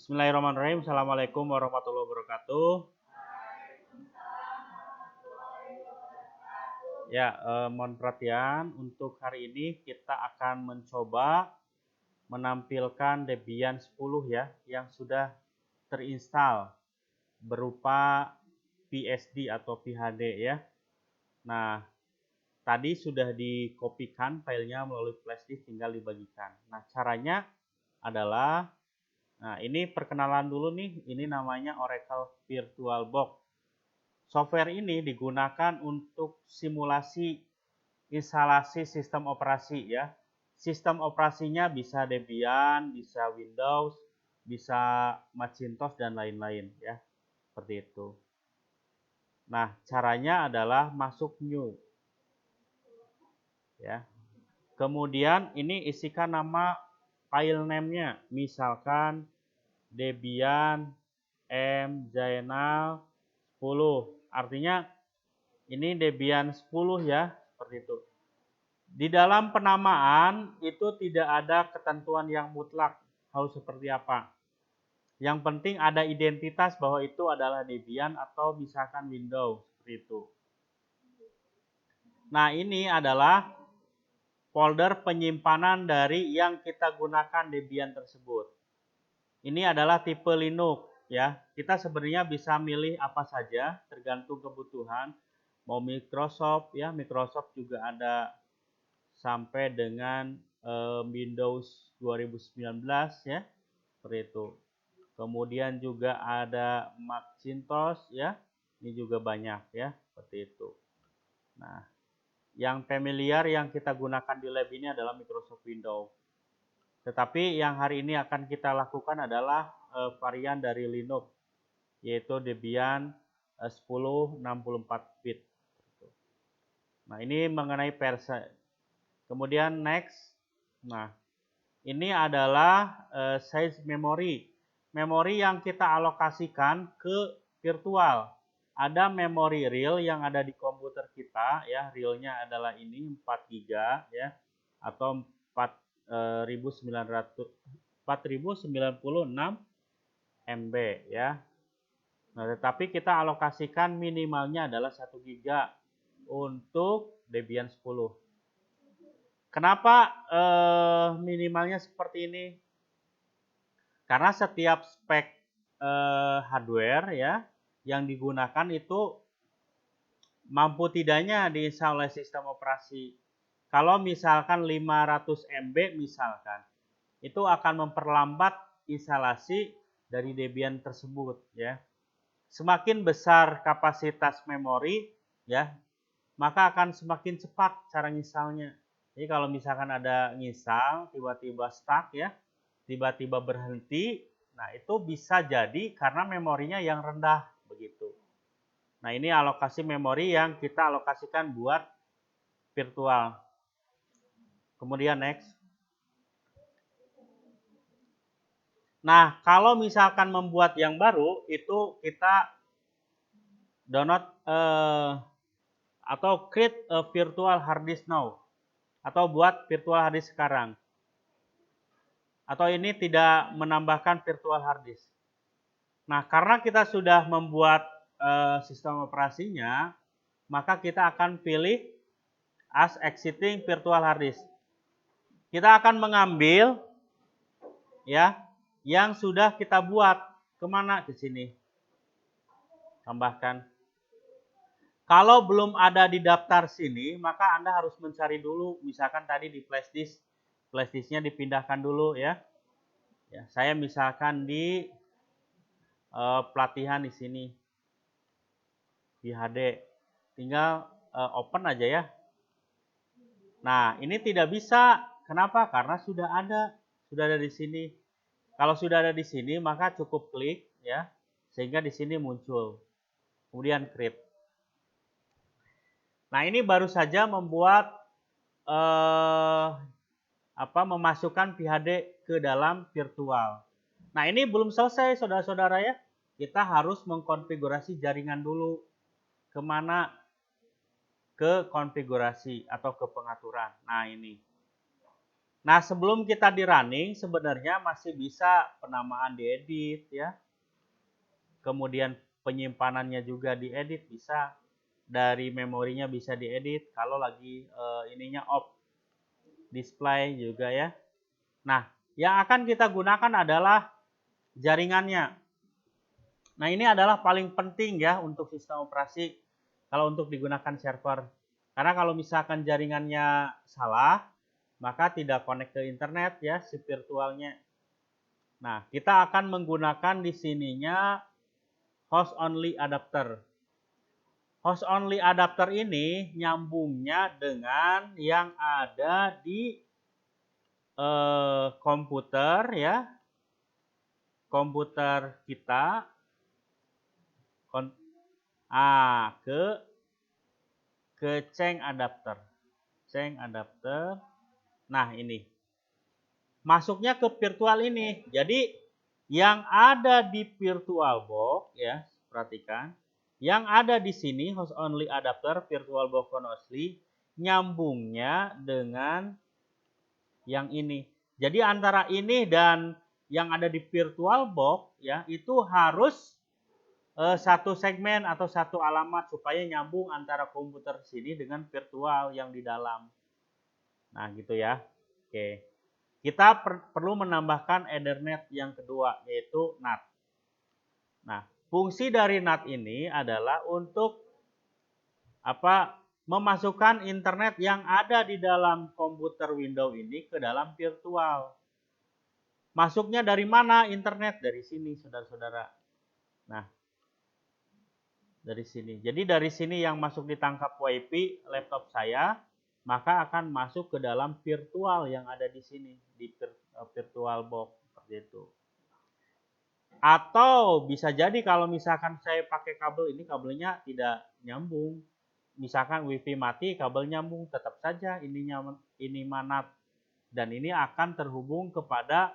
Bismillahirrahmanirrahim. Assalamualaikum warahmatullahi wabarakatuh. Ya, mohon perhatian. Untuk hari ini kita akan mencoba menampilkan Debian 10 ya, yang sudah terinstall berupa PSD atau PHD ya. Nah, tadi sudah dikopikan filenya melalui flashdisk, tinggal dibagikan. Nah, caranya adalah, ini perkenalan dulu nih, ini namanya Oracle VirtualBox. Software ini digunakan untuk simulasi instalasi sistem operasi ya. Sistem operasinya bisa Debian, bisa Windows, bisa Macintosh dan lain-lain ya. Seperti itu. Nah, caranya adalah masuk new. Ya. Kemudian ini isikan nama file name-nya, misalkan Debian M Zainal 10. Artinya ini Debian 10 ya, seperti itu. Di dalam penamaan itu tidak ada ketentuan yang mutlak harus seperti apa. Yang penting ada identitas bahwa itu adalah Debian atau misalkan Windows, seperti itu. Nah, ini adalah folder penyimpanan dari yang kita gunakan Debian tersebut. Ini adalah tipe Linux ya. Kita sebenarnya bisa milih apa saja tergantung kebutuhan. Mau Microsoft ya, Microsoft juga ada sampai dengan Windows 2019 ya. Seperti itu. Kemudian juga ada Macintosh ya. Ini juga banyak ya, seperti itu. Nah, yang familiar yang kita gunakan di lab ini adalah Microsoft Windows. Tetapi yang hari ini akan kita lakukan adalah varian dari Linux, yaitu Debian 10 64 bit. Nah, ini mengenai versi. Kemudian next. Nah, ini adalah size memory. Memori yang kita alokasikan ke virtual. Ada memori real yang ada di komputer kita ya, realnya adalah ini 4 GB ya, atau 4096 MB ya. Nah, tetapi kita alokasikan minimalnya adalah 1 GB untuk Debian 10. Kenapa minimalnya seperti ini? Karena setiap spek hardware ya yang digunakan itu mampu tidaknya diinstal oleh sistem operasi. Kalau misalkan 500 MB misalkan, itu akan memperlambat instalasi dari Debian tersebut ya. Semakin besar kapasitas memori ya, maka akan semakin cepat cara nginstalnya. Jadi kalau misalkan ada nginstal tiba-tiba stuck ya, tiba-tiba berhenti, nah itu bisa jadi karena memorinya yang rendah begitu. Nah, ini alokasi memori yang kita alokasikan buat virtual. Kemudian next. Nah, kalau misalkan membuat yang baru, itu kita download atau create a virtual hard disk now. Atau buat virtual hard disk sekarang. Atau ini tidak menambahkan virtual hard disk. Nah, karena kita sudah membuat sistem operasinya, maka kita akan pilih as exiting virtual hard disk. Kita akan mengambil ya yang sudah kita buat, kemana? Ke sini. Tambahkan. Kalau belum ada di daftar sini, maka Anda harus mencari dulu. Misalkan tadi di flash disk, flash disknya dipindahkan dulu ya. Ya, saya misalkan di pelatihan di sini, di HD, tinggal open aja ya. Nah, ini tidak bisa. Kenapa? Karena sudah ada di sini. Kalau sudah ada di sini, maka cukup klik ya, sehingga di sini muncul. Kemudian create. Nah, ini baru saja membuat memasukkan PHD ke dalam virtual. Nah, ini belum selesai saudara-saudara ya. Kita harus mengkonfigurasi jaringan dulu. Kemana? Ke konfigurasi atau ke pengaturan. Nah, ini. Nah, sebelum kita di running, sebenarnya masih bisa penamaan diedit ya. Kemudian penyimpanannya juga diedit bisa. Dari memorinya bisa diedit kalau lagi ininya off. Display juga ya. Nah, yang akan kita gunakan adalah jaringannya. Nah, ini adalah paling penting ya untuk sistem operasi kalau untuk digunakan server. Karena kalau misalkan jaringannya salah, maka tidak connect ke internet ya si virtualnya. Nah, kita akan menggunakan di sininya host only adapter. Host only adapter ini nyambungnya dengan yang ada di komputer ya. Komputer kita ke change adapter. Change adapter. Nah, ini. Masuknya ke virtual ini. Jadi yang ada di VirtualBox ya, perhatikan. Yang ada di sini host only adapter VirtualBox honestly nyambungnya dengan yang ini. Jadi antara ini dan yang ada di VirtualBox ya, itu harus satu segmen atau satu alamat supaya nyambung antara komputer sini dengan virtual yang di dalam. Nah, gitu ya. Oke. Kita perlu menambahkan Ethernet yang kedua, yaitu NAT. Nah, fungsi dari NAT ini adalah untuk memasukkan internet yang ada di dalam komputer Windows ini ke dalam virtual. Masuknya dari mana internet? Dari sini, saudara-saudara. Nah, dari sini. Jadi dari sini yang masuk ditangkap WiFi laptop saya, maka akan masuk ke dalam virtual yang ada di sini, di VirtualBox seperti itu. Atau bisa jadi kalau misalkan saya pakai kabel ini, kabelnya tidak nyambung. Misalkan WiFi mati, kabel nyambung, tetap saja ini manat. Dan ini akan terhubung kepada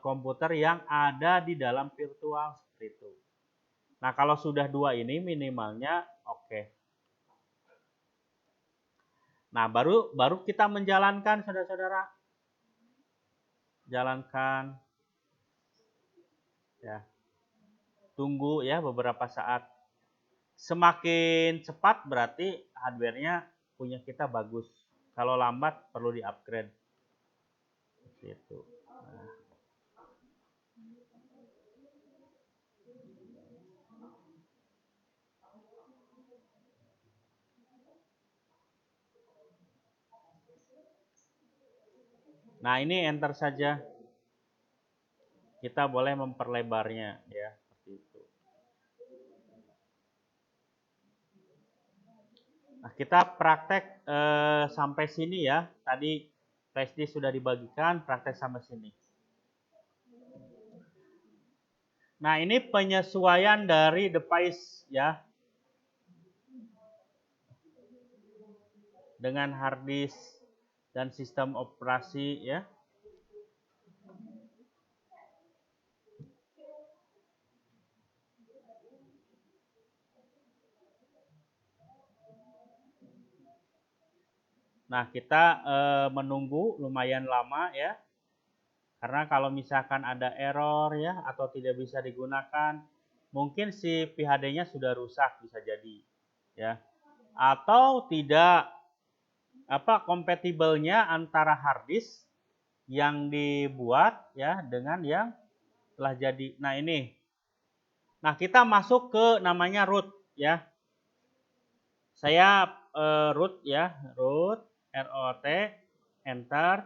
komputer yang ada di dalam virtual seperti itu. Nah, kalau sudah dua ini minimalnya oke. Nah, baru kita menjalankan, saudara-saudara. Jalankan. Ya. Tunggu ya beberapa saat. Semakin cepat berarti hardware-nya punya kita bagus. Kalau lambat perlu di-upgrade. Seperti itu. Nah, ini enter saja. Kita boleh memperlebarnya ya, seperti itu. Nah, kita praktek sampai sini ya. Tadi flash disk sudah dibagikan, praktek sampai sini. Nah, ini penyesuaian dari device ya. Dengan hard disk dan sistem operasi ya. Nah, kita menunggu lumayan lama ya. Karena kalau misalkan ada error ya atau tidak bisa digunakan, mungkin si PHD-nya sudah rusak bisa jadi ya. Atau tidak kompatibelnya antara hard disk yang dibuat ya dengan yang telah jadi. Nah, ini. Nah, kita masuk ke namanya root ya. Saya root ya, root ROT enter.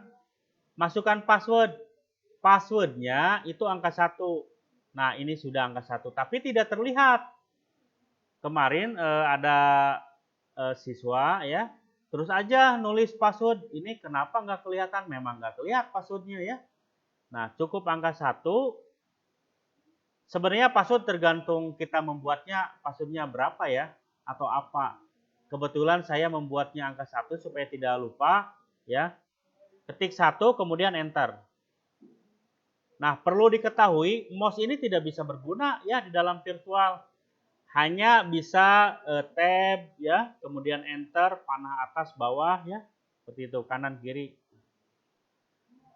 Masukkan password. Passwordnya itu angka 1. Nah, ini sudah angka 1, tapi tidak terlihat. Kemarin ada siswa ya, terus aja nulis password. Ini kenapa nggak kelihatan? Memang nggak kelihatan passwordnya ya. Nah, cukup angka 1. Sebenarnya password tergantung kita membuatnya, passwordnya berapa ya, atau apa. Kebetulan saya membuatnya angka 1 supaya tidak lupa ya. Ketik 1 kemudian enter. Nah, perlu diketahui mouse ini tidak bisa berguna ya di dalam virtual. Hanya bisa tab ya, kemudian enter, panah atas bawah ya. Seperti itu, kanan kiri.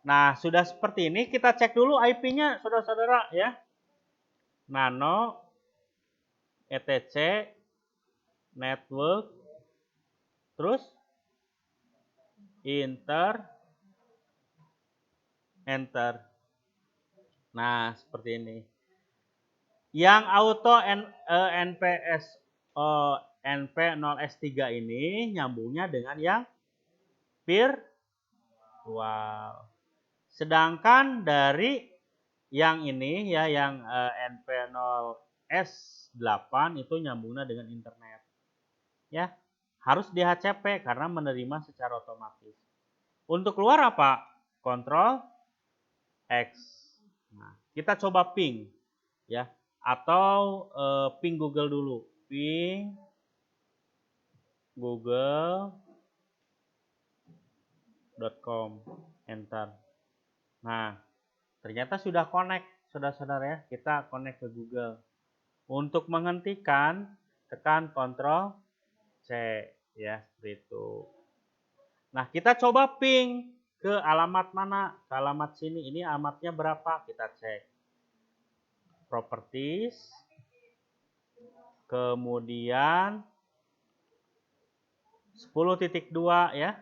Nah, sudah seperti ini, kita cek dulu IP-nya, saudara-saudara ya. Nano, etc, network, terus enter. Nah, seperti ini. Yang auto NPS NP0S3 ini nyambungnya dengan yang virtual. Sedangkan dari yang ini ya, yang NP0S8 itu nyambungnya dengan internet. Ya, harus DHCP karena menerima secara otomatis. Untuk keluar apa? Ctrl X. Nah, kita coba ping ya, atau ping Google dulu. Ping google.com, enter. Nah, ternyata sudah connect, saudara-saudara ya. Kita connect ke Google. Untuk menghentikan, tekan Ctrl C ya, seperti itu. Nah, kita coba ping ke alamat mana? Ke alamat sini. Ini alamatnya berapa? Kita cek. Properties. Kemudian 10.2 ya.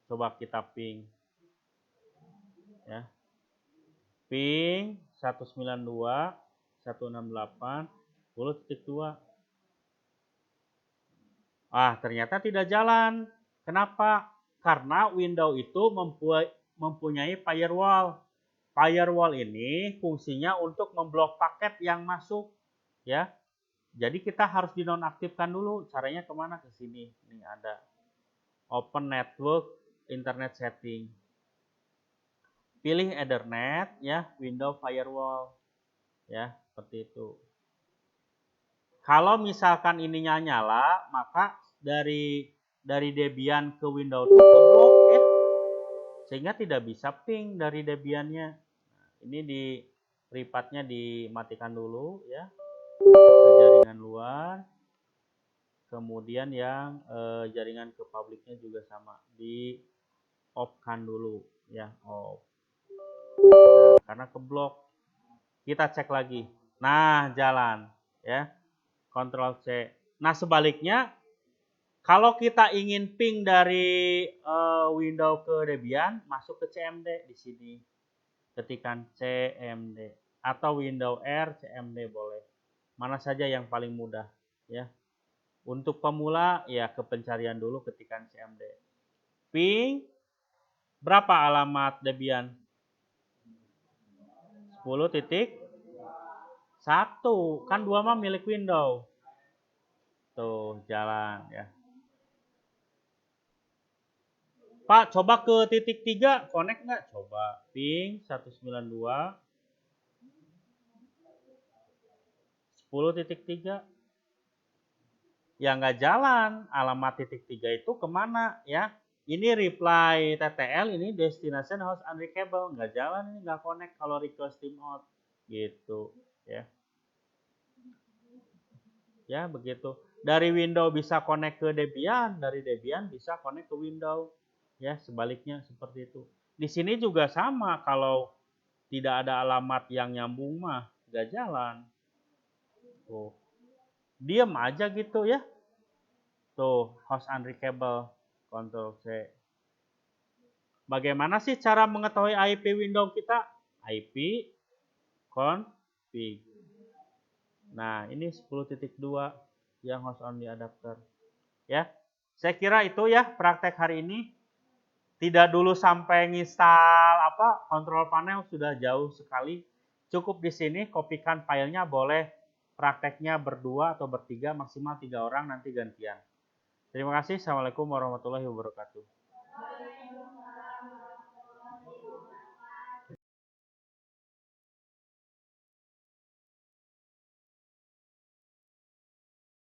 Coba kita ping. Ya. Ping 192.168 10.2. Ternyata tidak jalan. Kenapa? Karena Windows itu mempunyai firewall. Firewall ini fungsinya untuk memblok paket yang masuk, ya. Jadi kita harus dinonaktifkan dulu. Caranya kemana? Ke sini. Ini ada Open Network Internet Setting. Pilih Ethernet, ya, Windows Firewall, ya, seperti itu. Kalau misalkan ininya nyala, maka dari Debian ke Windows itu keblok ya, sehingga tidak bisa ping dari Debiannya. Nah, ini di private-nya dimatikan dulu ya, ke jaringan luar. Kemudian yang jaringan ke publiknya juga sama, di off-kan dulu ya, off. Nah, karena keblok. Kita cek lagi. Nah, jalan ya. Ctrl C. Nah, sebaliknya kalau kita ingin ping dari Windows ke Debian, masuk ke CMD di sini. Ketikkan CMD atau Windows R CMD boleh. Mana saja yang paling mudah ya. Untuk pemula ya ke pencarian dulu, ketikkan CMD. Ping berapa alamat Debian? 10.1. Kan 2 mah milik Windows. Tuh, jalan ya. Pak, coba ke titik 3, connect nggak? Coba. Ping 192. 10.3. Ya nggak jalan. Alamat titik 3 itu kemana ya? Ini reply TTL, ini destination host unreachable. Nggak jalan, ini nggak connect kalau request timeout. Gitu ya. Ya, begitu. Dari Windows bisa connect ke Debian, dari Debian bisa connect ke Windows. Ya, sebaliknya seperti itu. Di sini juga sama, kalau tidak ada alamat yang nyambung mah nggak jalan. Tuh. Diam aja gitu ya. Tuh, host unreachable, Ctrl C. Bagaimana sih cara mengetahui IP Windows kita? IP config. Nah, ini 10.2 yang host only adapter. Ya. Saya kira itu ya praktek hari ini. Tidak dulu sampai nginstal kontrol panel, sudah jauh sekali. Cukup di sini, kopikan filenya, boleh prakteknya berdua atau bertiga, maksimal 3 orang, nanti gantian. Terima kasih. Assalamualaikum warahmatullahi wabarakatuh.